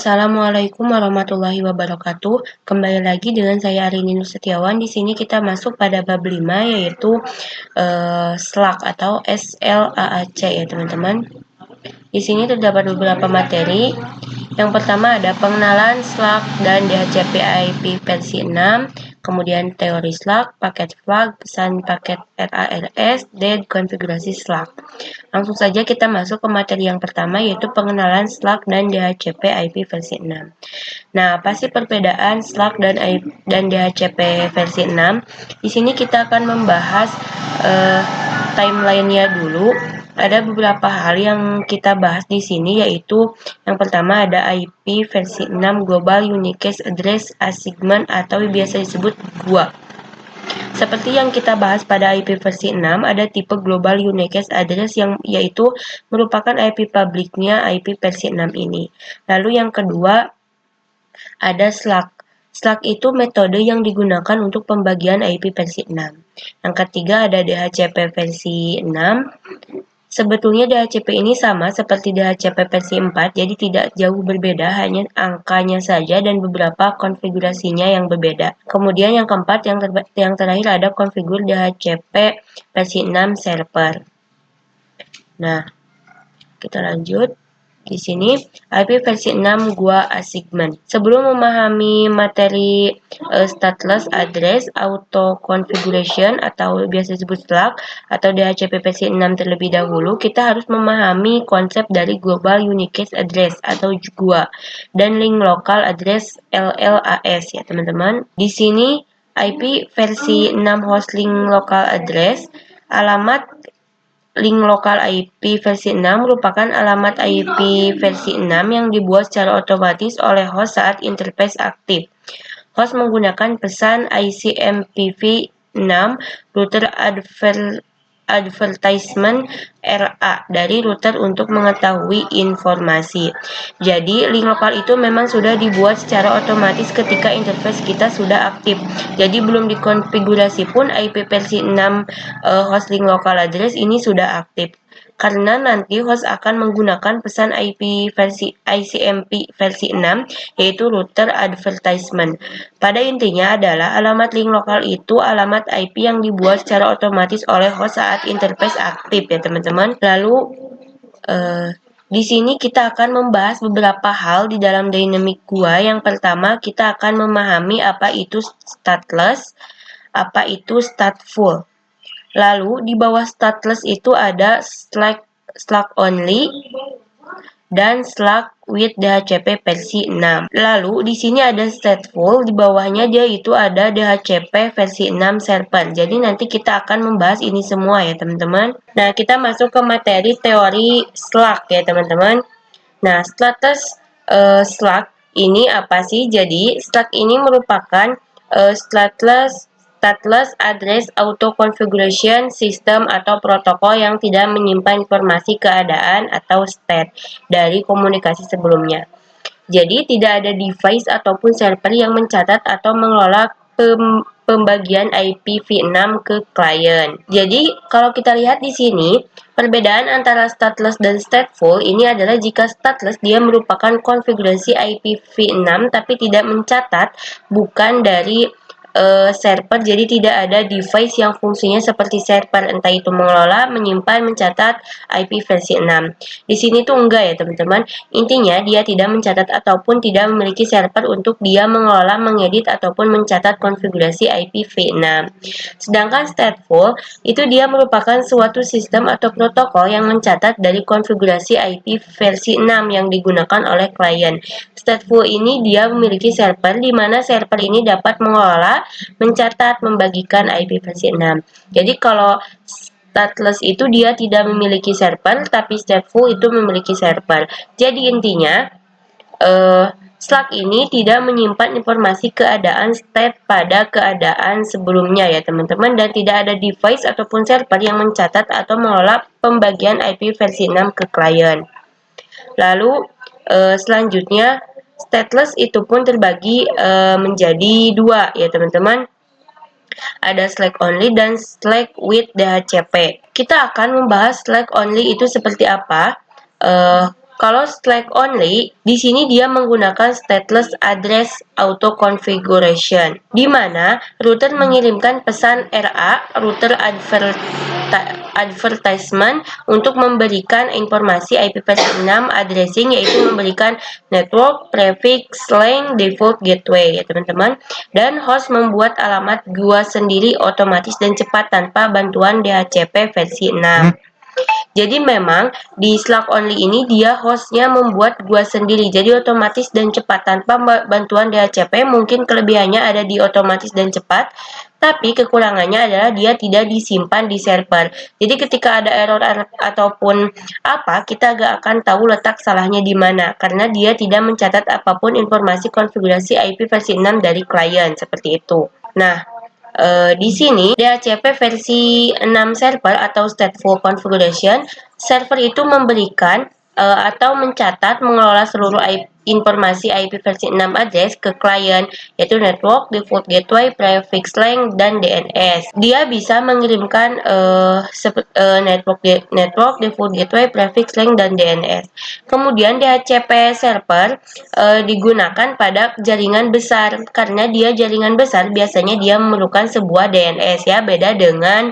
Assalamualaikum warahmatullahi wabarakatuh. Kembali lagi dengan saya Arini Nur Setiawan. Di sini kita masuk pada bab 5 yaitu SLAC atau SLAAC ya teman-teman. Di sini terdapat beberapa materi. Yang pertama ada pengenalan SLAC dan DHCP IP versi 6, kemudian teori SLAC, paket flag, pesan paket RARS, dan konfigurasi SLAC. Langsung saja kita masuk ke materi yang pertama yaitu pengenalan SLAC dan DHCP IP versi 6. Nah, apa sih perbedaan SLAC dan DHCP versi 6? Di sini kita akan membahas timeline-nya dulu. Ada beberapa hal yang kita bahas di sini yaitu yang pertama ada IP versi 6 Global Unique Address Assignment atau biasa disebut GUA. Seperti yang kita bahas pada IP versi 6, ada tipe Global Unique Address yang yaitu merupakan IP publiknya IP versi 6 ini. Lalu yang kedua ada SLAC. SLAC itu metode yang digunakan untuk pembagian IP versi 6. Yang ketiga ada DHCP versi 6. Sebetulnya DHCP ini sama seperti DHCP versi 4, jadi tidak jauh berbeda, hanya angkanya saja dan beberapa konfigurasinya yang berbeda. Kemudian yang keempat, yang terakhir ada konfigur DHCP versi 6 server. Nah, kita lanjut. Di sini IP versi 6 GUA assignment. Sebelum memahami materi stateless address auto configuration atau biasa disebut SLAC atau DHCP versi 6 terlebih dahulu, kita harus memahami konsep dari Global Unique Address atau GUA dan Link Local Address LLAS ya teman-teman. Di sini IP versi 6 host link local address, alamat link lokal IP versi 6 merupakan alamat IP versi 6 yang dibuat secara otomatis oleh host saat interface aktif. Host menggunakan pesan ICMPv 6 router advertisement RA dari router untuk mengetahui informasi. Jadi link lokal itu memang sudah dibuat secara otomatis ketika interface kita sudah aktif. Jadi belum dikonfigurasi pun IP versi 6 host link local address ini sudah aktif. Karena nanti host akan menggunakan pesan IP versi ICMP versi 6 yaitu router advertisement. Pada intinya adalah alamat link lokal itu alamat IP yang dibuat secara otomatis oleh host saat interface aktif ya teman-teman. Lalu di sini kita akan membahas beberapa hal di dalam dynamic GUA. Yang pertama kita akan memahami apa itu stateless, apa itu stateful. Lalu di bawah stateless itu ada SLAC only dan SLAC with DHCP versi 6. Lalu di sini ada stateful, di bawahnya dia itu ada DHCP versi 6 server. Jadi nanti kita akan membahas ini semua ya teman-teman. Nah, kita masuk ke materi teori SLAC ya teman-teman. Nah, status SLAC ini apa sih? Jadi SLAC ini merupakan stateless address auto configuration system atau protokol yang tidak menyimpan informasi keadaan atau state dari komunikasi sebelumnya. Jadi tidak ada device ataupun server yang mencatat atau mengelola pembagian IPv6 ke klien. Jadi kalau kita lihat di sini, perbedaan antara stateless dan stateful ini adalah jika stateless dia merupakan konfigurasi IPv6 tapi tidak mencatat, bukan dari server, jadi tidak ada device yang fungsinya seperti server, entah itu mengelola, menyimpan, mencatat IP versi 6. Di sini tuh enggak ya teman-teman. Intinya dia tidak mencatat ataupun tidak memiliki server untuk dia mengelola, mengedit ataupun mencatat konfigurasi IPv6. Sedangkan stateful itu dia merupakan suatu sistem atau protokol yang mencatat dari konfigurasi IP versi 6 yang digunakan oleh klien. Stateful ini dia memiliki server di mana server ini dapat mengelola, mencatat, membagikan IP versi 6. Jadi kalau stateless itu dia tidak memiliki server, tapi stateful itu memiliki server. Jadi intinya SLAC ini tidak menyimpan informasi keadaan state pada keadaan sebelumnya ya teman-teman, dan tidak ada device ataupun server yang mencatat atau mengelola pembagian IP versi 6 ke klien. Lalu selanjutnya stateless itu pun terbagi menjadi dua ya teman-teman. Ada SLAC only dan SLAC with DHCP. Kita akan membahas SLAC only itu seperti apa. Kalau Slack only, di sini dia menggunakan stateless address auto configuration, di mana router mengirimkan pesan RA, router advertisement, untuk memberikan informasi IP versi 6 addressing, yaitu memberikan network, prefix, slang, default gateway ya teman-teman. Dan host membuat alamat gua sendiri otomatis dan cepat tanpa bantuan DHCP versi 6. Jadi memang di Slack only ini dia hostnya membuat gua sendiri, jadi otomatis dan cepat tanpa bantuan DHCP. Mungkin kelebihannya ada di otomatis dan cepat, tapi kekurangannya adalah dia tidak disimpan di server. Jadi ketika ada error ataupun apa, kita gak akan tahu letak salahnya di mana, karena dia tidak mencatat apapun informasi konfigurasi IP versi 6 dari klien, seperti itu. Nah, di sini DHCP versi 6 server atau stateful configuration, server itu memberikan atau mencatat mengelola seluruh informasi IP versi 6 address ke klien, yaitu network, default gateway, prefix length, dan DNS. Dia bisa mengirimkan network, default gateway, prefix length, dan DNS. Kemudian DHCP server digunakan pada jaringan besar, karena dia jaringan besar biasanya dia memerlukan sebuah DNS ya, beda dengan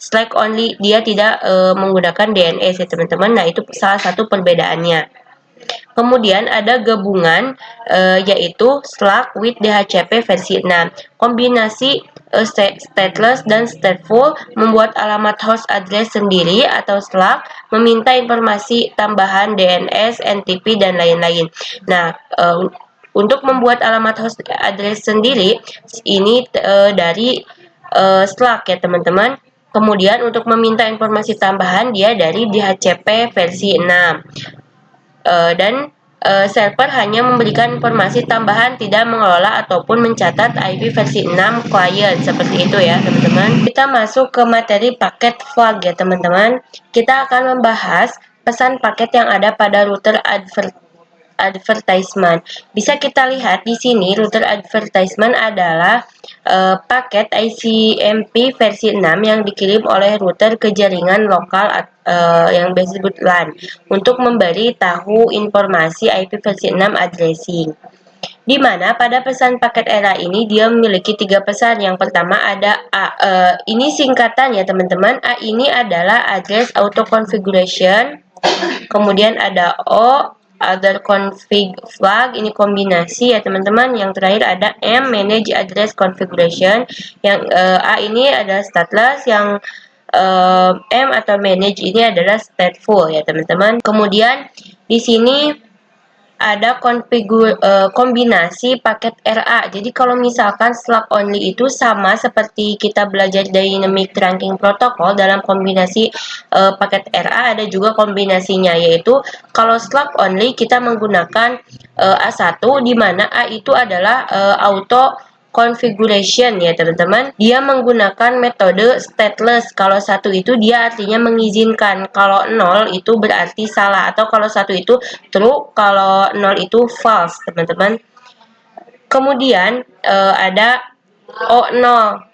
Slack only, dia tidak menggunakan DNS ya teman-teman. Nah, itu salah satu perbedaannya. Kemudian ada gabungan yaitu Slack with DHCP versi 6. Kombinasi stateless dan stateful membuat alamat host address sendiri atau Slack meminta informasi tambahan DNS, NTP, dan lain-lain. Nah, untuk membuat alamat host address sendiri ini dari Slack ya teman-teman. Kemudian untuk meminta informasi tambahan dia dari DHCP versi 6. Dan server hanya memberikan informasi tambahan, tidak mengelola ataupun mencatat IP versi 6 klien, seperti itu ya teman-teman. Kita masuk ke materi paket flag ya teman-teman. Kita akan membahas pesan paket yang ada pada router advertisement. Bisa kita lihat di sini router advertisement adalah paket ICMP versi 6 yang dikirim oleh router ke jaringan lokal yang disebut LAN untuk memberi tahu informasi IP versi 6 addressing. Di mana pada pesan paket ERA ini dia memiliki 3 pesan. Yang pertama ada A. Ini singkatannya teman-teman. A ini adalah address auto configuration. Kemudian ada O, other config flag, ini kombinasi ya teman-teman. Yang terakhir ada M, manage address configuration. Yang A ini adalah stateless, yang M atau manage ini adalah stateful ya teman-teman. Kemudian di sini ada kombinasi paket RA. Jadi kalau misalkan Slack only itu sama seperti kita belajar dynamic trunking protocol, dalam kombinasi paket RA ada juga kombinasinya, yaitu kalau Slack only kita menggunakan A1, di mana A itu adalah auto configuration ya teman-teman. Dia menggunakan metode stateless. Kalau 1 itu dia artinya mengizinkan, kalau 0 itu berarti salah, atau kalau 1 itu true, kalau 0 itu false teman-teman. Kemudian ada O0.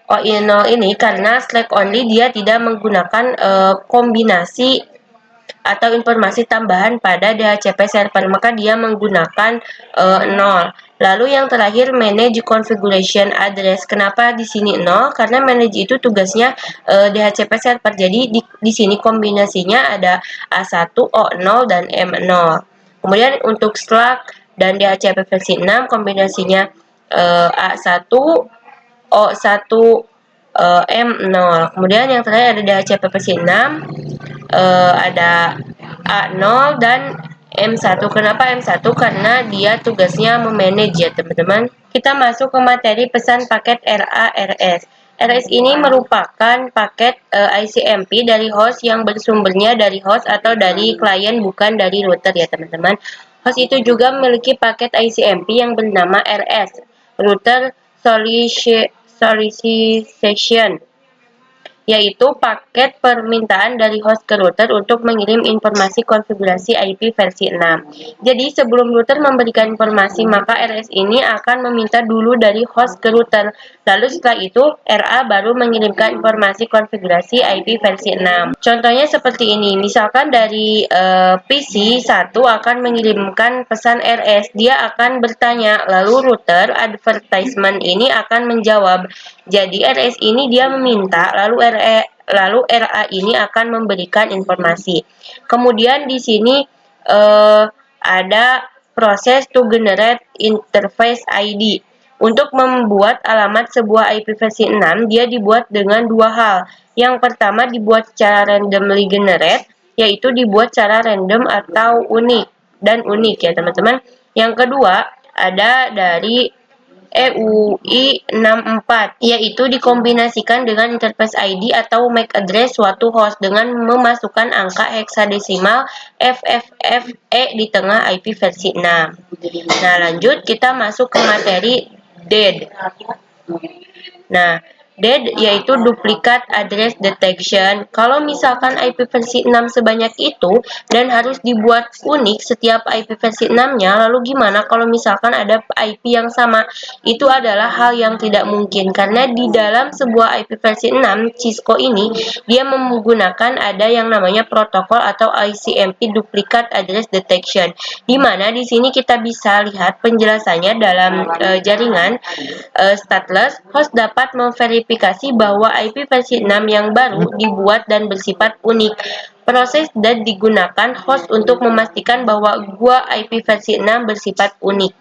O0 ini karena Slack only dia tidak menggunakan kombinasi atau informasi tambahan pada DHCP server, maka dia menggunakan 0. Lalu yang terakhir manage configuration address. Kenapa di sini 0? Karena manage itu tugasnya DHCP server. Jadi di sini kombinasinya ada A1, O0, dan M0. Kemudian untuk Slack dan DHCP versi 6 kombinasinya A1, O1, M0. Kemudian yang terakhir ada DHCP versi 6, ada A0 dan M1. Kenapa M1? Karena dia tugasnya memanage ya teman-teman. Kita masuk ke materi pesan paket RA/RS. RS ini merupakan paket ICMP dari host yang bersumbernya dari host atau dari klien, bukan dari router ya teman-teman. Host itu juga memiliki paket ICMP yang bernama RS, Router Solicitation. yaitu paket permintaan dari host ke router untuk mengirim informasi konfigurasi IP versi 6. Jadi sebelum router memberikan informasi, maka RS ini akan meminta dulu dari host ke router. Lalu setelah itu RA baru mengirimkan informasi konfigurasi IP versi 6. Contohnya seperti ini, misalkan dari PC 1 akan mengirimkan pesan RS, dia akan bertanya, lalu router advertisement ini akan menjawab. Jadi RS ini dia meminta, lalu RA ini akan memberikan informasi. Kemudian di sini ada proses to generate interface ID. Untuk membuat alamat sebuah IP versi 6, dia dibuat dengan dua hal. Yang pertama dibuat secara randomly generate, yaitu dibuat secara random atau unik dan unik ya teman-teman. Yang kedua ada dari EUI 64, yaitu dikombinasikan dengan interface ID atau MAC address suatu host dengan memasukkan angka heksadesimal FFFE di tengah IP versi 6. Nah, lanjut kita masuk ke materi DED. Nah, DED yaitu Duplicate Address Detection. Kalau misalkan IP versi 6 sebanyak itu dan harus dibuat unik setiap IP versi 6-nya, lalu gimana kalau misalkan ada IP yang sama? Itu adalah hal yang tidak mungkin karena di dalam sebuah IP versi 6 Cisco ini dia menggunakan ada yang namanya protokol atau ICMP Duplicate Address Detection. Di mana di sini kita bisa lihat penjelasannya dalam jaringan stateless, host dapat memverifikasi bahwa IP versi 6 yang baru dibuat dan bersifat unik. Proses DED digunakan host untuk memastikan bahwa IP versi 6 bersifat unik.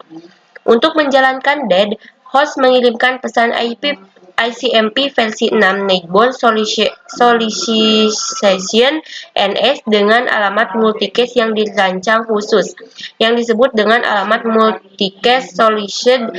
Untuk menjalankan DED, host mengirimkan pesan ICMP versi 6 Neighbor Solicitation NS dengan alamat multicast yang dirancang khusus, yang disebut dengan alamat multicast solicited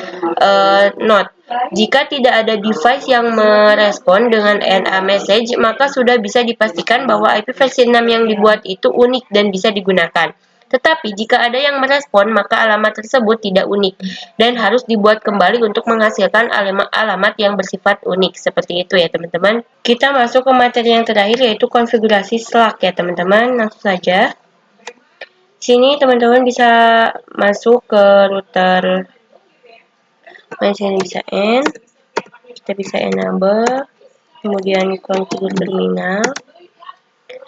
node. Jika tidak ada device yang merespon dengan NA message, maka sudah bisa dipastikan bahwa IP versi 6 yang dibuat itu unik dan bisa digunakan. Tetapi jika ada yang merespon, maka alamat tersebut tidak unik dan harus dibuat kembali untuk menghasilkan alamat yang bersifat unik. Seperti itu ya teman-teman. Kita masuk ke materi yang terakhir yaitu konfigurasi Slack ya teman-teman. Langsung saja. Sini teman-teman bisa masuk ke router. Sini bisa N. Kita bisa enable. Kemudian konfigur terminal.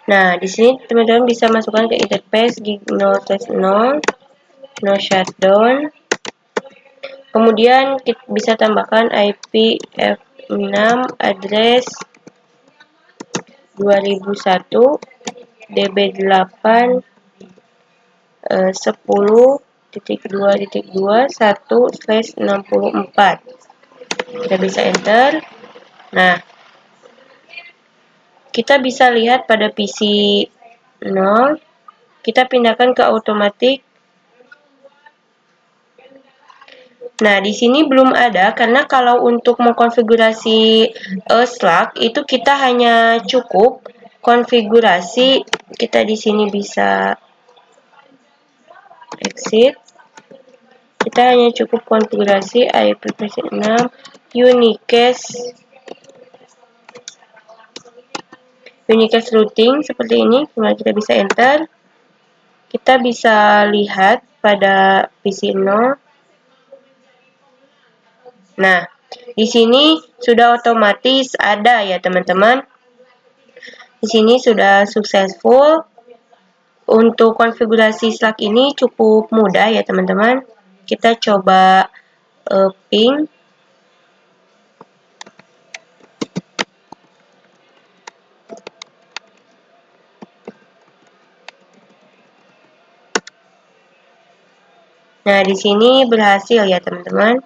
Nah, di sini teman-teman bisa masukkan ke interface gig no test no shutdown. Kemudian kita bisa tambahkan IP F6 address 2001 DB8 10.2.2.1/64. Kita bisa enter. Nah, kita bisa lihat pada PC 0, kita pindahkan ke automatic. Nah, di sini belum ada karena kalau untuk mengkonfigurasi Slack itu kita hanya cukup konfigurasi. Kita di sini bisa exit. Kita hanya cukup konfigurasi IP versi 6 unicast routing seperti ini. Kemudian kita bisa enter. Kita bisa lihat pada PC 0. Nah, di sini sudah otomatis ada ya teman-teman. Di sini sudah successful. Untuk konfigurasi Slack ini cukup mudah ya teman-teman. Kita coba ping. Nah, di sini berhasil ya teman-teman.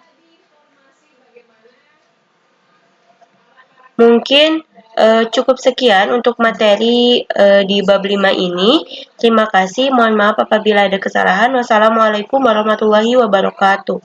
Mungkin cukup sekian untuk materi di bab 5 ini. Terima kasih. Mohon maaf apabila ada kesalahan. Wassalamualaikum warahmatullahi wabarakatuh.